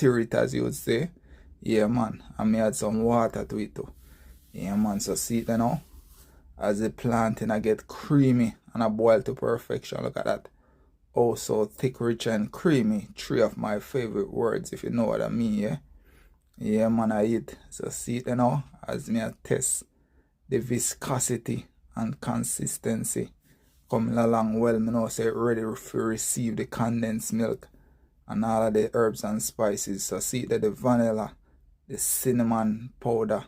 stir it, as you would say. Yeah, man. And me add some water to it too. Yeah, man. So see it now. As the plantain I get creamy and I boil to perfection. Look at that. Oh, so thick, rich, and creamy. Three of my favorite words, if you know what I mean, yeah? Yeah, man, I eat. So see it now. As me I test the viscosity and consistency coming along well. Me know say ready to receive the condensed milk and all of the herbs and spices. So see that the vanilla, the cinnamon powder,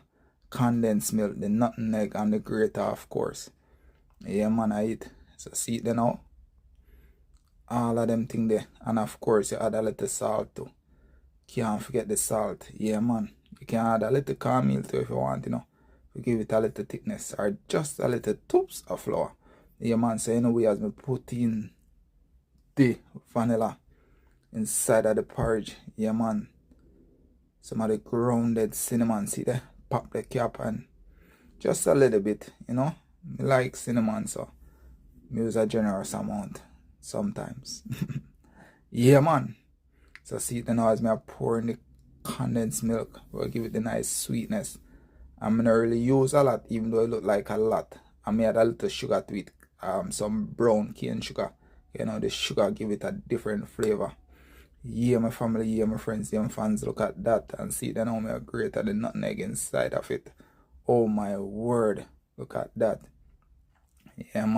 condensed milk, the nutmeg, and the grater, of course. Yeah, man, I eat. So see it now. All of them thing there. And of course you add a little salt too. Can't forget the salt. Yeah, man. You can add a little cornmeal too if you want, you know. To give it a little thickness. Or just a little tubes of flour. Yeah, man. So anyway, as me put in the vanilla inside of the porridge. Yeah, man. Some of the grounded cinnamon. See there? Pop the cap and just a little bit, you know. I like cinnamon, so I use a generous amount sometimes. Yeah, man. So see it now as me pour in the condensed milk. Will give it the nice sweetness. I'm gonna really use a lot, even though it look like a lot. I may add a little sugar to it. Some brown cane sugar. You know, the sugar give it a different flavor. Yeah, my family, yeah, my friends, yeah, my fans, look at that and see that now I grate the nutmeg inside of it. Oh my word, look at that. Yeah, man.